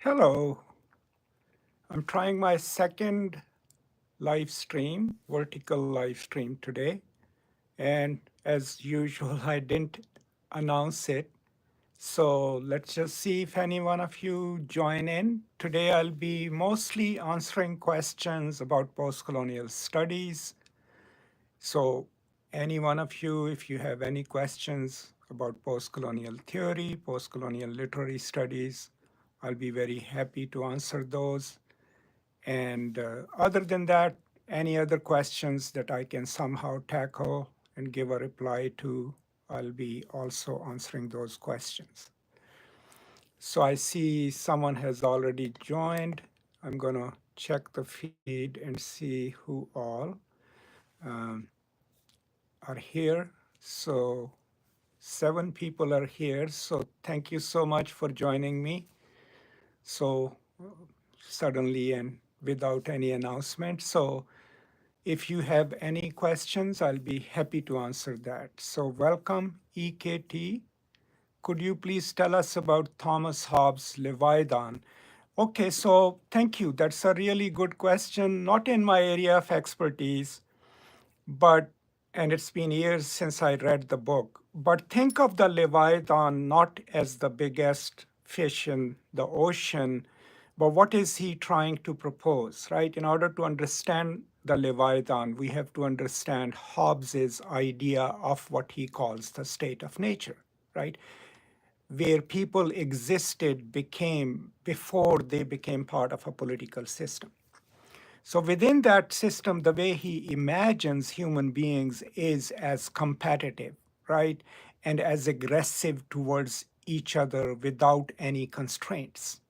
Hello, I'm trying my second live stream, vertical live stream today. And as usual, I didn't announce it. So let's just see if any one of you join in. Today, I'll be mostly answering questions about postcolonial studies. So any one of you, if you have any questions about postcolonial theory, postcolonial literary studies, I'll be very happy to answer those. And other than that, any other questions that I can somehow tackle and give a reply to, I'll be also answering those questions. So I see someone has already joined. I'm going to check the feed and see who all um, are here. So 7 people are here. So thank you so much for joining me. So suddenly and without any announcement. So if you have any questions, I'll be happy to answer that. So welcome, EKT. Could you please tell us about Thomas Hobbes' Leviathan? Okay, so thank you. That's a really good question. Not in my area of expertise, but, and it's been years since I read the book, but think of the Leviathan not as the biggest fish in the ocean, but what is he trying to propose, right? In order to understand the Leviathan, we have to understand Hobbes's idea of what he calls the state of nature, right? Where people existed before they became part of a political system. So within that system, the way he imagines human beings is as competitive, right? And as aggressive towards each other without any constraints.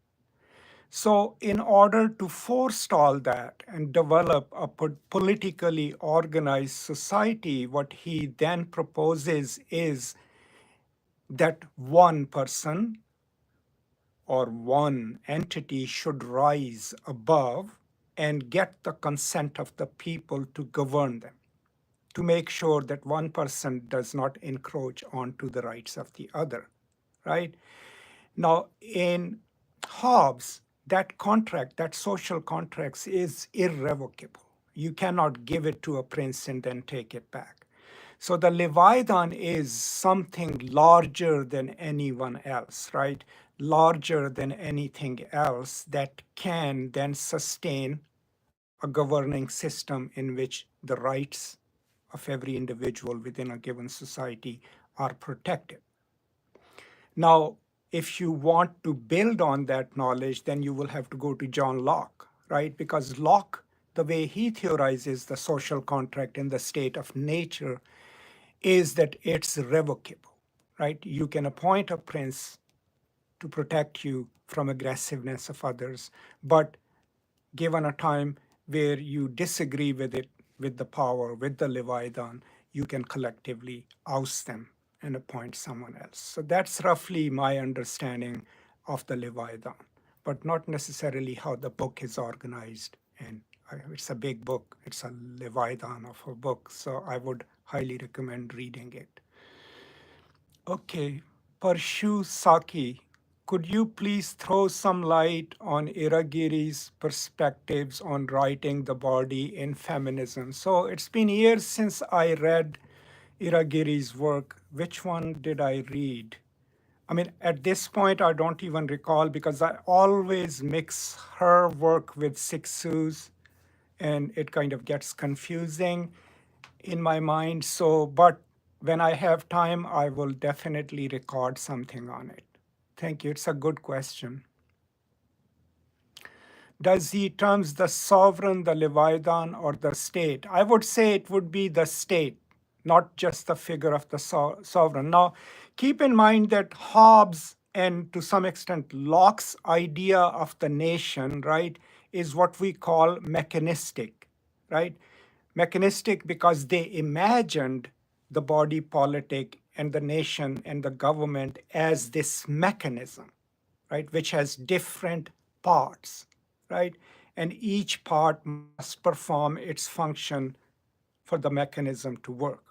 So in order to forestall that and develop a politically organized society, what he then proposes is that one person or one entity should rise above and get the consent of the people to govern them, to make sure that one person does not encroach onto the rights of the other, right? Now, in Hobbes, that contract, that social contract is irrevocable. You cannot give it to a prince and then take it back. So the Leviathan is something larger than anyone else, right? Larger than anything else that can then sustain a governing system in which the rights of every individual within a given society are protected. Now, if you want to build on that knowledge, then you will have to go to John Locke, right? Because Locke, the way he theorizes the social contract in the state of nature, is that it's revocable, right? You can appoint a prince to protect you from aggressiveness of others, but given a time where you disagree with it, with the power, with the Leviathan, you can collectively oust them and appoint someone else. So that's roughly my understanding of the Leviathan, but not necessarily how the book is organized. And it's a big book. It's a Leviathan of a book, so I would highly recommend reading it. Okay, Parshu Saki, could you please throw some light on Iragiri's perspectives on writing the body in feminism? So it's been years since I read Iragiri's work. Which one did I read? I mean, at this point, I don't even recall because I always mix her work with Siksu's and it kind of gets confusing in my mind. So, but when I have time, I will definitely record something on it. Thank you. It's a good question. Does he terms the sovereign, the Leviathan, or the state? I would say it would be the state, not just the figure of the sovereign. Now, keep in mind that Hobbes and to some extent Locke's idea of the nation, right, is what we call mechanistic, right? Mechanistic because they imagined the body politic and the nation and the government as this mechanism, right, which has different parts, right? And each part must perform its function for the mechanism to work.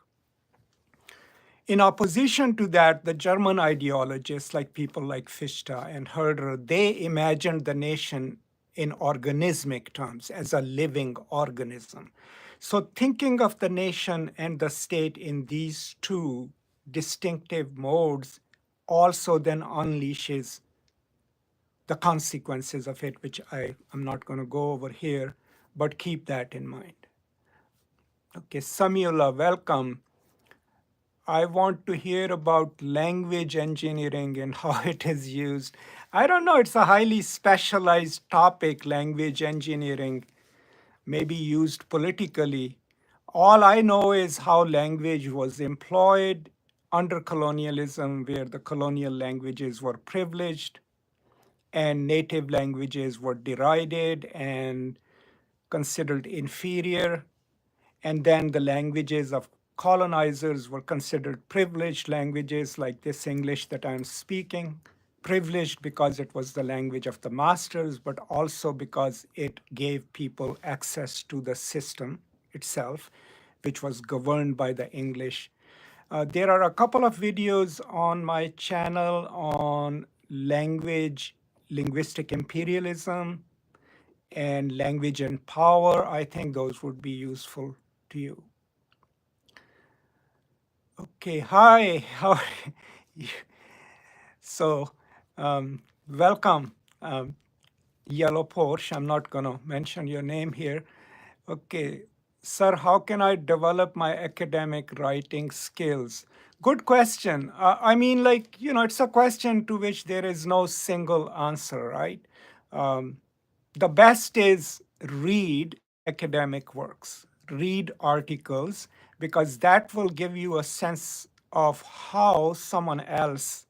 In opposition to that, the German ideologists, like people like Fichte and Herder, they imagined the nation in organismic terms as a living organism. So thinking of the nation and the state in these two distinctive modes also then unleashes the consequences of it, which I'm not going to go over here, but keep that in mind. Okay, Samula, welcome. I want to hear about language engineering and how it is used. I don't know, it's a highly specialized topic, language engineering, maybe used politically. All I know is how language was employed under colonialism, where the colonial languages were privileged and native languages were derided and considered inferior. And then the languages of colonizers were considered privileged languages, like this English that I'm speaking. Privileged because it was the language of the masters, but also because it gave people access to the system itself, which was governed by the English. There are a couple of videos on my channel on language, linguistic imperialism, and language and power. I think those would be useful to you. Okay, hi, how are you? So, welcome, Yellow Porsche. I'm not going to mention your name here. Okay, sir, how can I develop my academic writing skills? Good question. I mean, like, it's a question to which there is no single answer, right? The best is read academic works, read articles, because that will give you a sense of how someone else,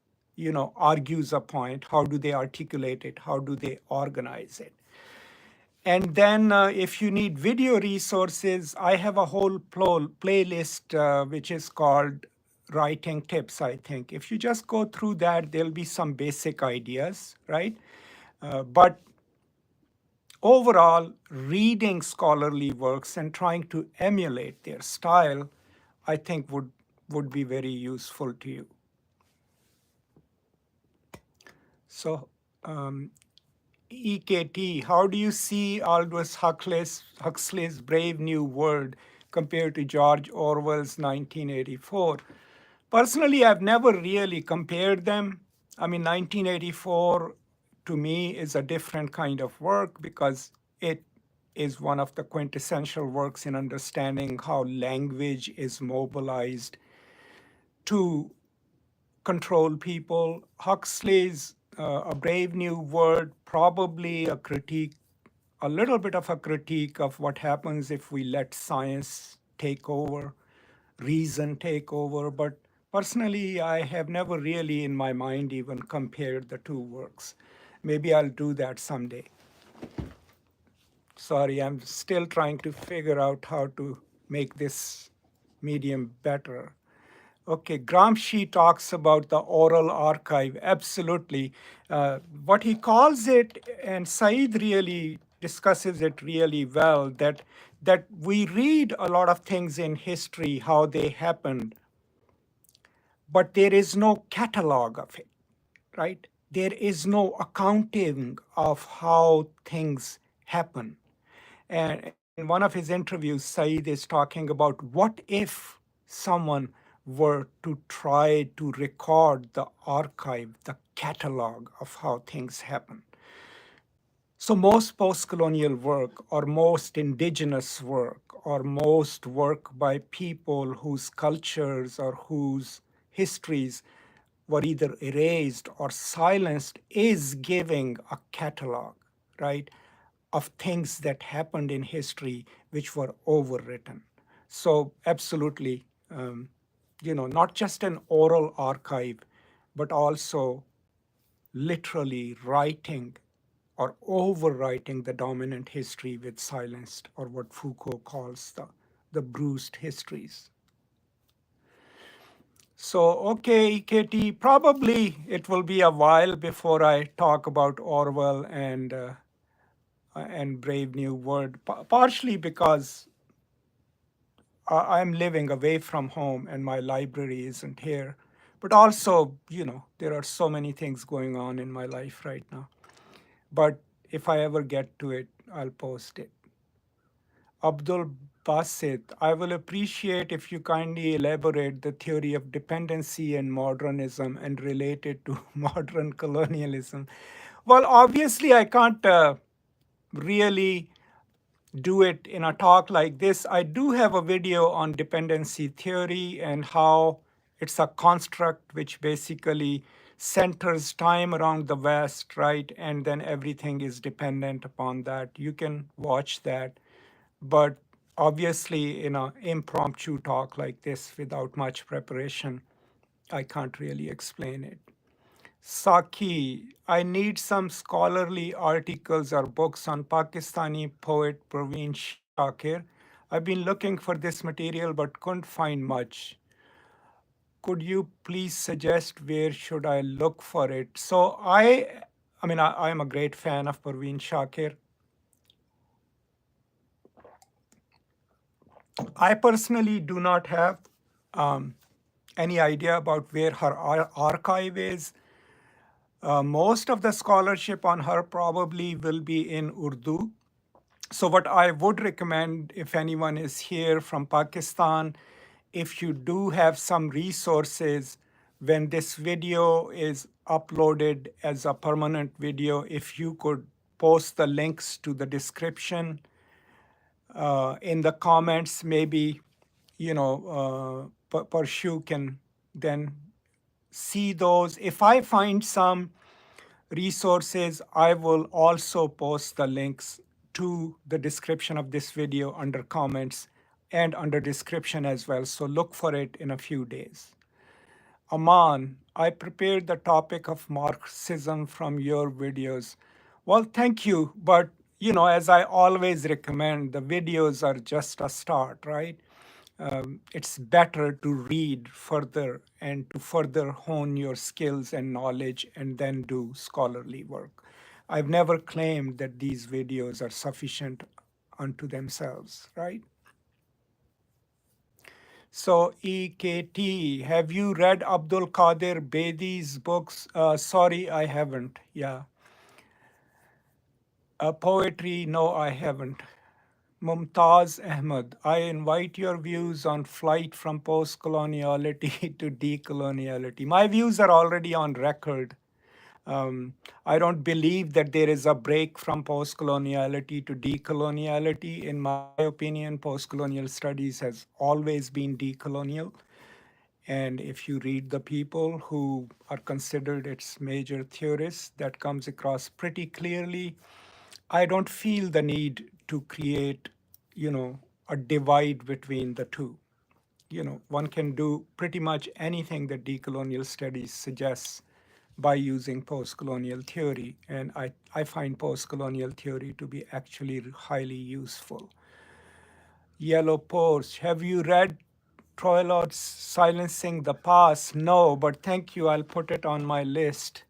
argues a point. How do they articulate it? How do they organize it? And then if you need video resources, I have a whole playlist which is called Writing Tips, I think. If you just go through that, there'll be some basic ideas, right? But overall, reading scholarly works and trying to emulate their style, I think would be very useful to you. So EKT, how do you see Aldous Huxley's Brave New World compared to George Orwell's 1984? Personally, I've never really compared them. I mean, 1984 to me is a different kind of work because it is one of the quintessential works in understanding how language is mobilized to control people. Huxley's A Brave New World, probably a critique, a little bit of a critique of what happens if we let science take over, reason take over. But personally, I have never really in my mind even compared the two works. Maybe I'll do that someday. Sorry, I'm still trying to figure out how to make this medium better. Okay, Gramsci talks about the oral archive, absolutely. What he calls it, and Said really discusses it really well, that we read a lot of things in history, how they happened, but there is no catalog of it, right? There is no accounting of how things happen. And in one of his interviews, Said is talking about what if someone were to try to record the archive, the catalog of how things happen. So most post-colonial work or most indigenous work or most work by people whose cultures or whose histories were either erased or silenced is giving a catalog, right, of things that happened in history which were overwritten. So absolutely, not just an oral archive, but also literally writing or overwriting the dominant history with silenced, or what Foucault calls the bruised histories. So, okay, Katie, probably it will be a while before I talk about Orwell and Brave New World, partially because I'm living away from home and my library isn't here. But also, there are so many things going on in my life right now. But if I ever get to it, I'll post it. Abdul Basit, I will appreciate if you kindly elaborate the theory of dependency and modernism and relate it to modern colonialism. Well, obviously, I can't really do it in a talk like this. I do have a video on dependency theory and how it's a construct which basically centers time around the West, right? And then everything is dependent upon that. You can watch that. But obviously, in an impromptu talk like this without much preparation, I can't really explain it. Saki, I need some scholarly articles or books on Pakistani poet Praveen Shakir. I've been looking for this material but couldn't find much. Could you please suggest where should I look for it? So I am a great fan of Praveen Shakir. I personally do not have um, any idea about where her archive is. Most of the scholarship on her probably will be in Urdu. So what I would recommend if anyone is here from Pakistan, if you do have some resources, when this video is uploaded as a permanent video, if you could post the links to the description in the comments, maybe, Parshu can then see those. If I find some resources, I will also post the links to the description of this video under comments and under description as well. So look for it in a few days. Aman, I prepared the topic of Marxism from your videos. Well, thank you. But, as I always recommend, the videos are just a start, right? It's better to read further and to further hone your skills and knowledge and then do scholarly work. I've never claimed that these videos are sufficient unto themselves, right? So EKT, have you read Abdul Qadir Bedi's books? Sorry, I haven't. Yeah. Poetry, no, I haven't. Mumtaz Ahmed, I invite your views on flight from post-coloniality to decoloniality. My views are already on record. I don't believe that there is a break from post-coloniality to decoloniality. In my opinion, post-colonial studies has always been decolonial. And if you read the people who are considered its major theorists, that comes across pretty clearly. I don't feel the need to create, a divide between the two. One can do pretty much anything that decolonial studies suggests by using post-colonial theory. And I find post-colonial theory to be actually highly useful. Yellow Post, have you read Troilot's Silencing the Past? No, but thank you. I'll put it on my list.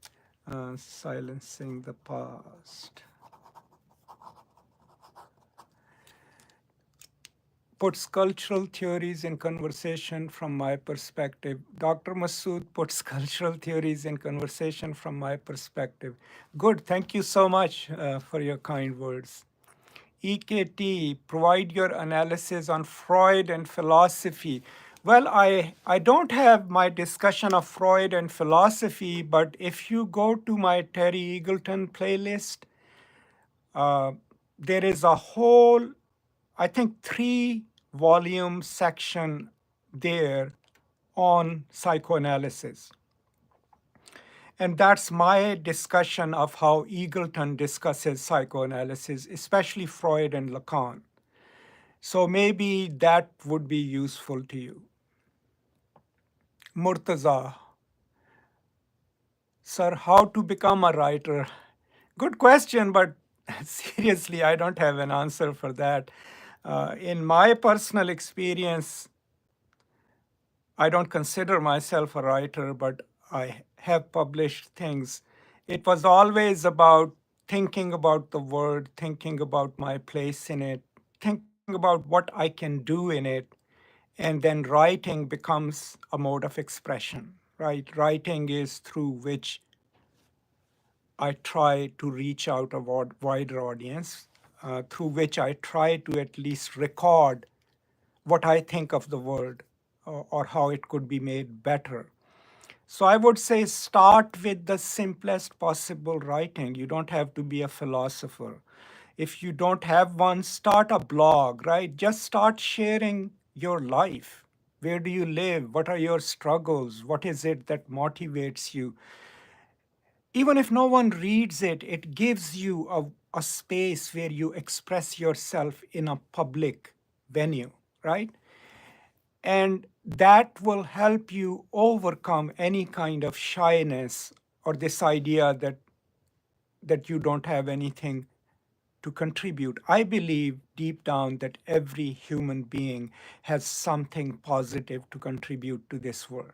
Silencing the Past. Puts cultural theories in conversation from my perspective. Dr. Masood puts cultural theories in conversation from my perspective. Good, thank you so much for your kind words. EKT, provide your analysis on Freud and philosophy. Well, I don't have my discussion of Freud and philosophy, but if you go to my Terry Eagleton playlist, there is a whole, I think, 3-volume section there on psychoanalysis. And that's my discussion of how Eagleton discusses psychoanalysis, especially Freud and Lacan. So maybe that would be useful to you. Murtaza, sir, how to become a writer? Good question, but seriously, I don't have an answer for that. In my personal experience, I don't consider myself a writer, but I have published things. It was always about thinking about the word, thinking about my place in it, thinking about what I can do in it, And then writing becomes a mode of expression, right? Writing is through which I try to reach out a wider audience, through which I try to at least record what I think of the world, or how it could be made better. So I would say start with the simplest possible writing. You don't have to be a philosopher. If you don't have one, start a blog, right? Just start sharing your life. Where do you live? What are your struggles? What is it that motivates you? Even if no one reads it, it gives you a space where you express yourself in a public venue, right? And that will help you overcome any kind of shyness or this idea that you don't have anything to contribute. I believe deep down that every human being has something positive to contribute to this world.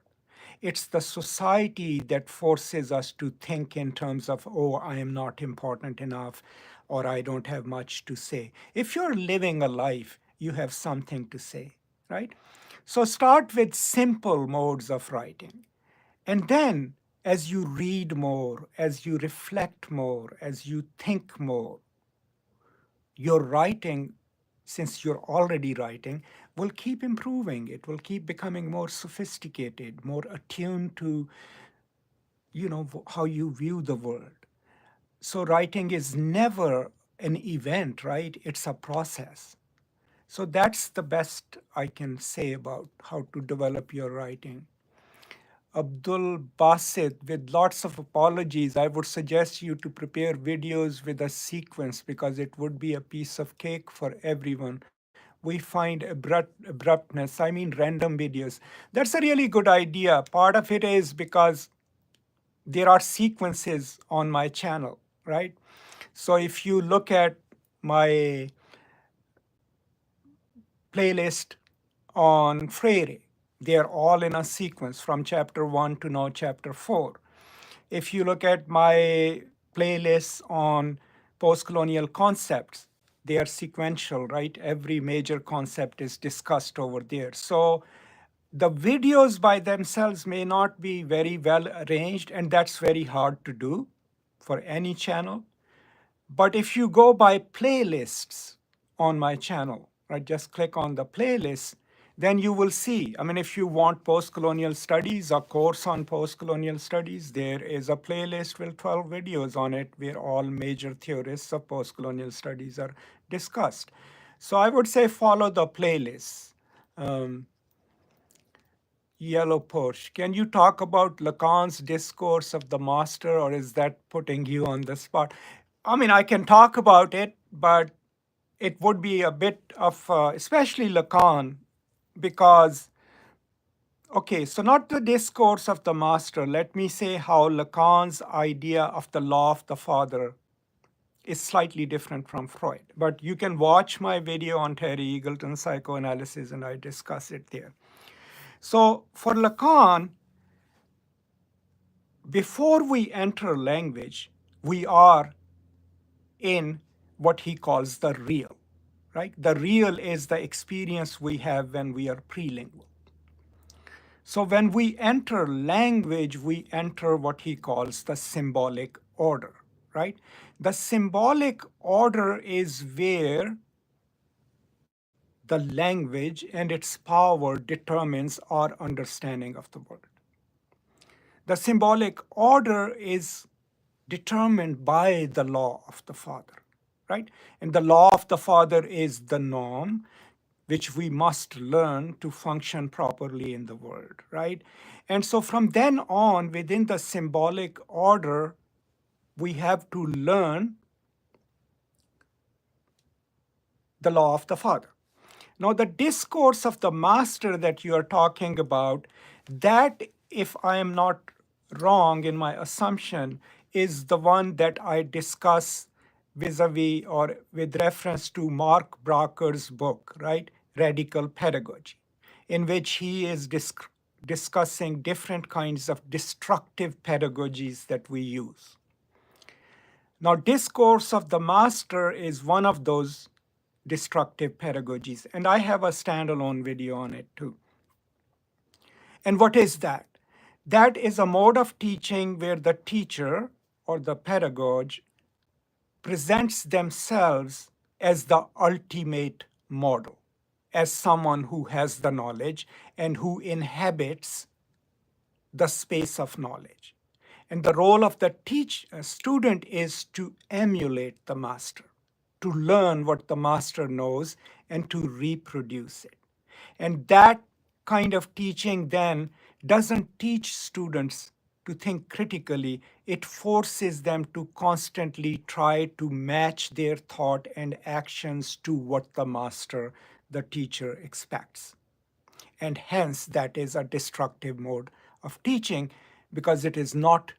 It's the society that forces us to think in terms of, oh, I am not important enough, or I don't have much to say. If you're living a life, you have something to say, right? So start with simple modes of writing. And then as you read more, as you reflect more, as you think more, your writing, since you're already writing, will keep improving. It will keep becoming more sophisticated, more attuned to, how you view the world. So writing is never an event, right? It's a process. So that's the best I can say about how to develop your writing. Abdul Basit, with lots of apologies, I would suggest you to prepare videos with a sequence because it would be a piece of cake for everyone. We find abruptness, I mean random videos. That's a really good idea. Part of it is because there are sequences on my channel, right? So if you look at my playlist on Freire, they are all in a sequence from chapter 1 to now chapter 4. If you look at my playlists on post-colonial concepts, they are sequential, right? Every major concept is discussed over there. So the videos by themselves may not be very well arranged, and that's very hard to do for any channel. But if you go by playlists on my channel, right, just click on the playlist, then you will see. I mean, if you want post-colonial studies, a course on post-colonial studies, there is a playlist with 12 videos on it where all major theorists of post-colonial studies are discussed. So I would say follow the playlists. Yellow Porsche, can you talk about Lacan's discourse of the master, or is that putting you on the spot? I mean, I can talk about it, but it would be a bit of, especially Lacan, because, okay, so not the discourse of the master. Let me say how Lacan's idea of the law of the father is slightly different from Freud. But you can watch my video on Terry Eagleton's psychoanalysis, and I discuss it there. So for Lacan, before we enter language, we are in what he calls the real, right? The real is the experience we have when we are prelingual. So when we enter language, we enter what he calls the symbolic order, right? The symbolic order is where the language and its power determines our understanding of the world. The symbolic order is determined by the law of the father, right? And the law of the father is the norm, which we must learn to function properly in the world, right? And so from then on, within the symbolic order, we have to learn the law of the father. Now, the discourse of the master that you are talking about, that, if I am not wrong in my assumption, is the one that I discuss vis-a-vis or with reference to Mark Brocker's book, right? Radical Pedagogy, in which he is discussing different kinds of destructive pedagogies that we use. Now, discourse of the master is one of those destructive pedagogies. And I have a standalone video on it too. And what is that? That is a mode of teaching where the teacher or the pedagogue presents themselves as the ultimate model, as someone who has the knowledge and who inhabits the space of knowledge. And the role of the student is to emulate the master, to learn what the master knows and to reproduce it. And that kind of teaching then doesn't teach students to think critically. It forces them to constantly try to match their thought and actions to what the master, the teacher, expects. And hence, that is a destructive mode of teaching because it is not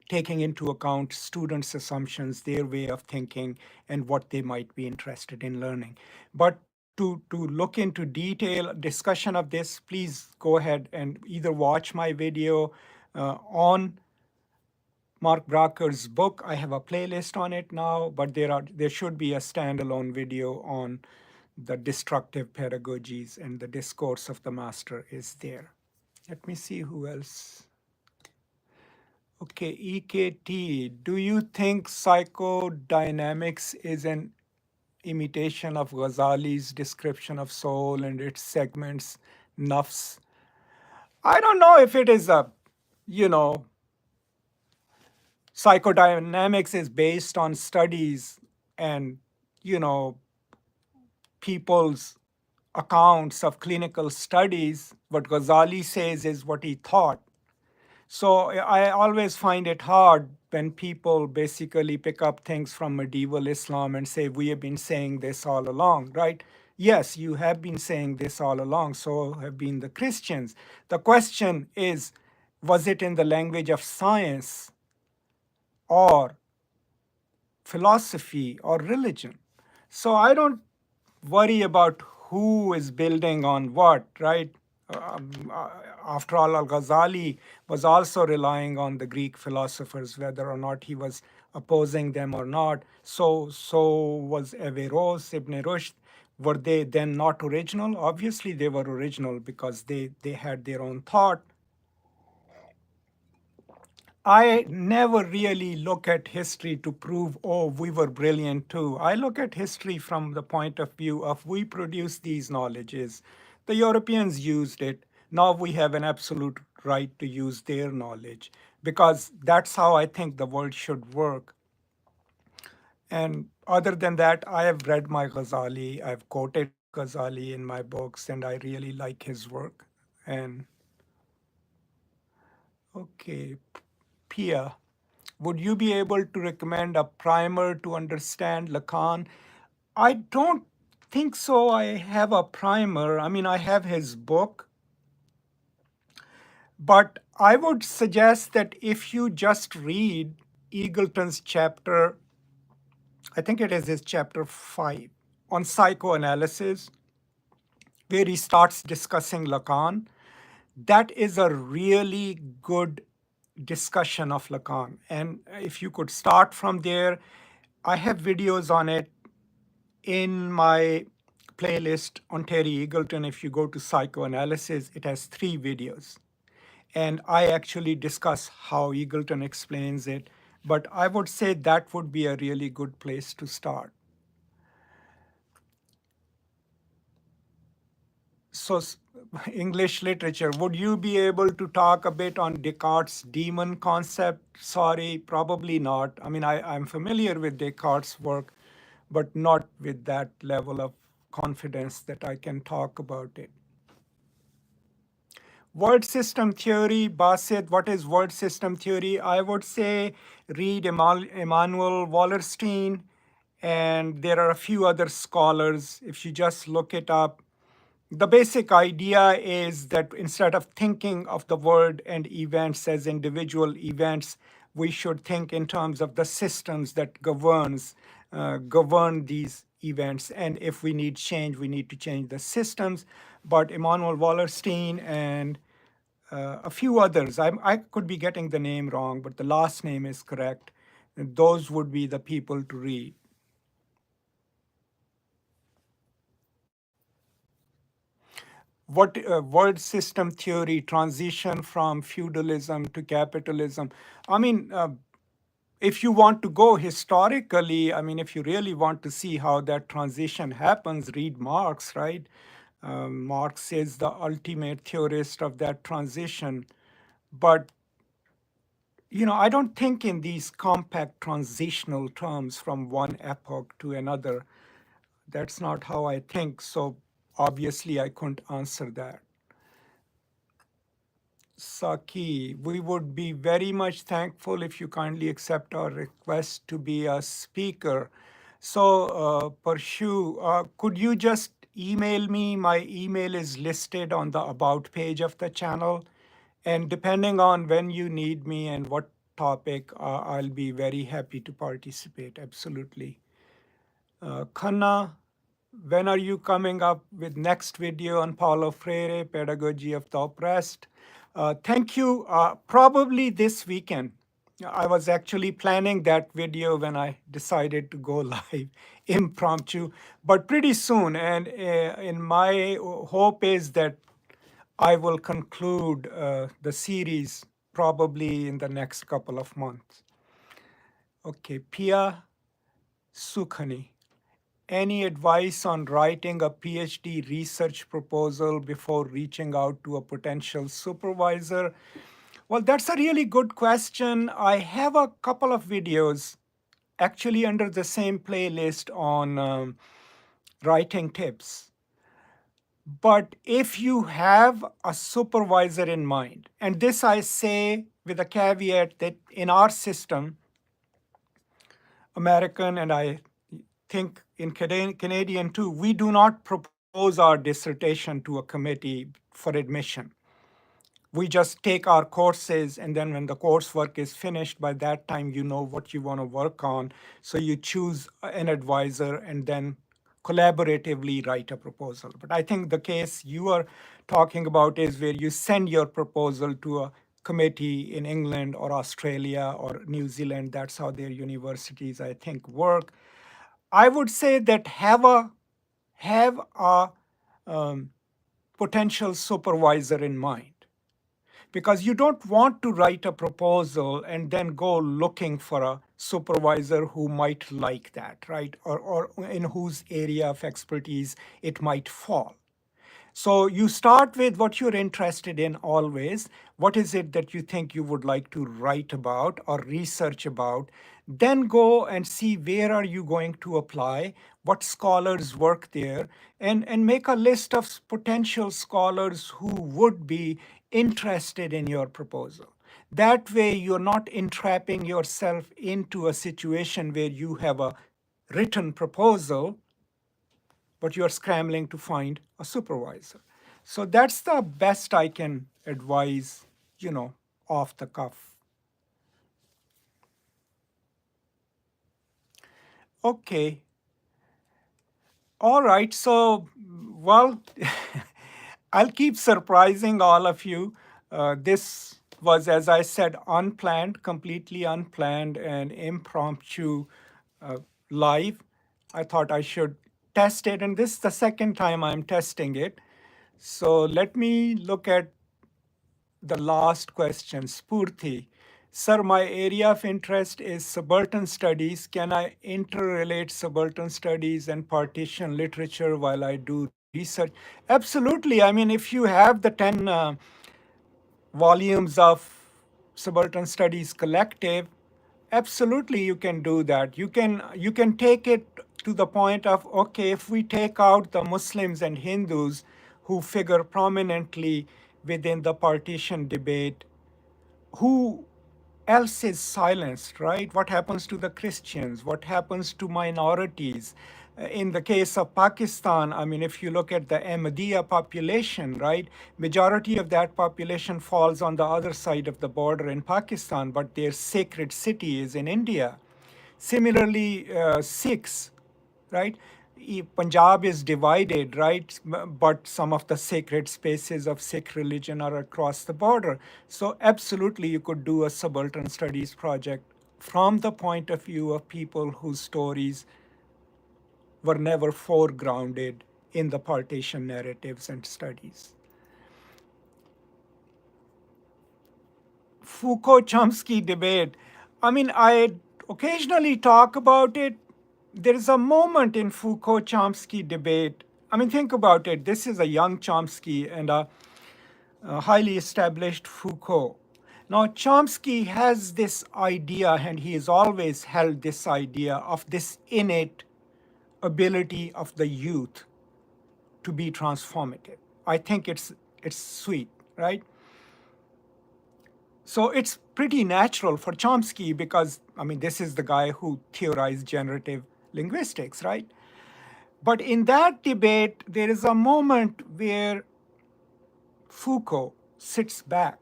taking into account students' assumptions, their way of thinking, and what they might be interested in learning. But to look into detail discussion of this, please go ahead and either watch my video on Mark Bracker's book. I have a playlist on it now, but there should be a standalone video on the destructive pedagogies, and the discourse of the master is there. Let me see who else. Okay, EKT, do you think psychodynamics is an imitation of Ghazali's description of soul and its segments, nafs? I don't know if it is psychodynamics is based on studies and, people's accounts of clinical studies. What Ghazali says is what he thought. So I always find it hard when people basically pick up things from medieval Islam and say, we have been saying this all along, right? Yes, you have been saying this all along, so have been the Christians. The question is, was it in the language of science or philosophy or religion? So I don't worry about who is building on what, right? After all, Al-Ghazali was also relying on the Greek philosophers, whether or not he was opposing them or not. So was Averroes, Ibn Rushd. Were they then not original? Obviously, they were original because they had their own thought. I never really look at history to prove, oh, we were brilliant too. I look at history from the point of view of we produced these knowledges. The Europeans used it. Now we have an absolute right to use their knowledge because that's how I think the world should work. And other than that, I have read my Ghazali. I've quoted Ghazali in my books, and I really like his work. And okay, Pia, would you be able to recommend a primer to understand Lacan? I don't think so. I have a primer. I mean, I have his book. But I would suggest that if you just read Eagleton's chapter, I think it is his chapter 5, on psychoanalysis, where he starts discussing Lacan, that is a really good discussion of Lacan. And if you could start from there, I have videos on it in my playlist on Terry Eagleton. If you go to psychoanalysis, it has 3 videos. And I actually discuss how Eagleton explains it. But I would say that would be a really good place to start. So English literature, would you be able to talk a bit on Descartes' demon concept? Sorry, probably not. I mean, I'm familiar with Descartes' work, but not with that level of confidence that I can talk about it. Word system theory, Basit, what is word system theory? I would say read Emanuel Wallerstein, and there are a few other scholars. If you just look it up, the basic idea is that instead of thinking of the word and events as individual events, we should think in terms of the systems that govern these events. And if we need change, we need to change the systems. But Emanuel Wallerstein and a few others, I could be getting the name wrong, but the last name is correct. Those would be the people to read. what world system theory, transition from feudalism to capitalism. I mean, if you want to go historically, I mean, if you really want to see how that transition happens, read Marx, right? Marx is the ultimate theorist of that transition. But, I don't think in these compact transitional terms from one epoch to another. That's not how I think. So obviously, I couldn't answer that. Saki, we would be very much thankful if you kindly accept our request to be a speaker. So, Parshu, could you just email me? My email is listed on the About page of the channel. And depending on when you need me and what topic, I'll be very happy to participate. Absolutely. Khanna, when are you coming up with next video on Paulo Freire, Pedagogy of the Oppressed? Thank you. Probably this weekend. I was actually planning that video when I decided to go live impromptu, but pretty soon. And in my hope is that I will conclude the series probably in the next couple of months. Okay, Pia Sukhani. Any advice on writing a PhD research proposal before reaching out to a potential supervisor? Well, that's a really good question. I have a couple of videos actually under the same playlist on writing tips. But if you have a supervisor in mind, and this I say with a caveat that in our system, American, and I think in Canadian too, we do not propose our dissertation to a committee for admission. We just take our courses, and then when the coursework is finished, by that time you know what you want to work on. So you choose an advisor and then collaboratively write a proposal. But I think the case you are talking about is where you send your proposal to a committee in England or Australia or New Zealand. That's how their universities, I think, work. I would say that have a potential supervisor in mind, because you don't want to write a proposal and then go looking for a supervisor who might like that, right? Or in whose area of expertise it might fall. So you start with what you're interested in always. What is it that you think you would like to write about or research about? Then go and see where are you going to apply, what scholars work there, and make a list of potential scholars who would be interested in your proposal. That way, you're not entrapping yourself into a situation where you have a written proposal but you're scrambling to find a supervisor. So that's the best I can advise, off the cuff. Okay. All right. So, well, I'll keep surprising all of you. This was, as I said, unplanned, completely unplanned and impromptu live. I thought I should test it, and this is the second time I'm testing it. So let me look at the last question, Spurti. Sir, my area of interest is subaltern studies. Can I interrelate subaltern studies and partition literature while I do research? Absolutely. I mean, if you have the 10 volumes of subaltern studies collective, absolutely you can do that. You can take it to the point of, okay, if we take out the Muslims and Hindus who figure prominently within the partition debate, who else is silenced, right? What happens to the Christians? What happens to minorities? In the case of Pakistan, I mean, if you look at the Ahmadiyya population, right, majority of that population falls on the other side of the border in Pakistan, but their sacred city is in India. Similarly, Sikhs, right? Punjab is divided, right? But some of the sacred spaces of Sikh religion are across the border. So absolutely, you could do a subaltern studies project from the point of view of people whose stories were never foregrounded in the partition narratives and studies. Foucault-Chomsky debate. I mean, I occasionally talk about it. There is a moment in Foucault-Chomsky debate. I mean, think about it. This is a young Chomsky and a highly established Foucault. Now, Chomsky has this idea, and he has always held this idea of this innate ability of the youth to be transformative. I think it's sweet, right? So it's pretty natural for Chomsky because, I mean, this is the guy who theorized generative linguistics, right? But in that debate, there is a moment where Foucault sits back,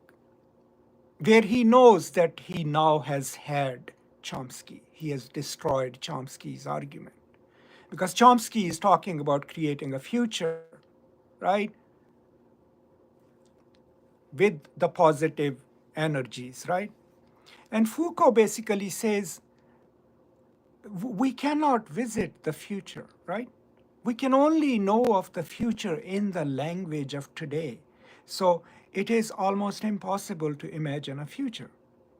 where he knows that he now has had Chomsky. He has destroyed Chomsky's argument. Because Chomsky is talking about creating a future, right? With the positive energies, right? And Foucault basically says, we cannot visit the future, right? We can only know of the future in the language of today. So it is almost impossible to imagine a future,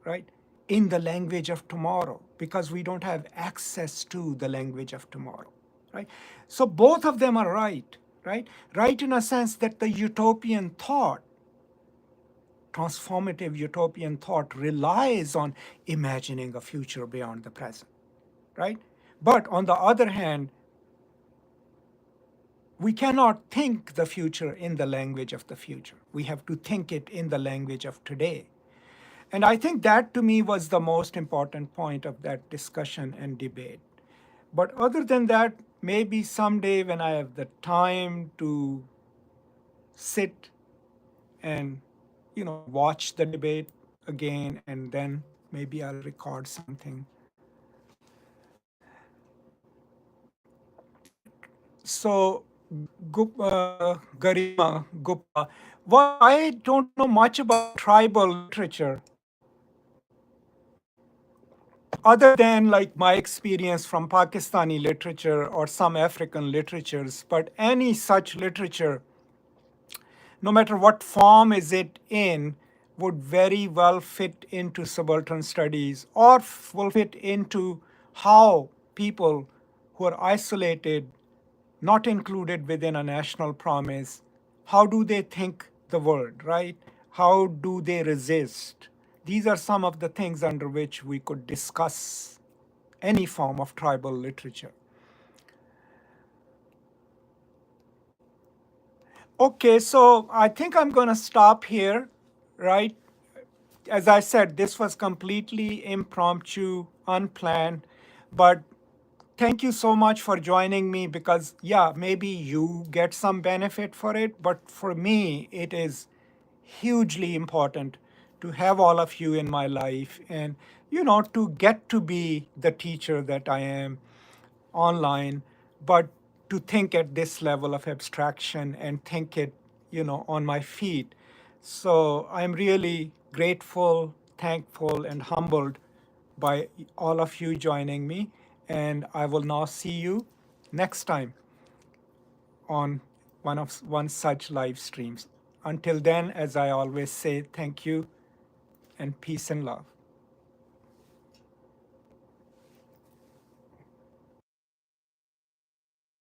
right? In the language of tomorrow, because we don't have access to the language of tomorrow, right? So both of them are right, right? Right in a sense that the utopian thought, transformative utopian thought, relies on imagining a future beyond the present, right? But on the other hand, we cannot think the future in the language of the future. We have to think it in the language of today. And I think that to me was the most important point of that discussion and debate. But other than that, maybe someday when I have the time to sit and watch the debate again, and then maybe I'll record something. So, Garima Gupta, well, I don't know much about tribal literature, other than like my experience from Pakistani literature or some African literatures, but any such literature, no matter what form is it in, would very well fit into subaltern studies or will fit into how people who are isolated, not included within a national promise, how do they think the world, right? How do they resist? These are some of the things under which we could discuss any form of tribal literature. Okay, so I think I'm going to stop here, right? As I said, this was completely impromptu, unplanned, but thank you so much for joining me because, yeah, maybe you get some benefit for it, but for me, it is hugely important to have all of you in my life and, to get to be the teacher that I am online, but to think at this level of abstraction and think it, on my feet. So I'm really grateful, thankful, and humbled by all of you joining me. And I will now see you next time on one such live streams. Until then, as I always say, thank you and peace and love.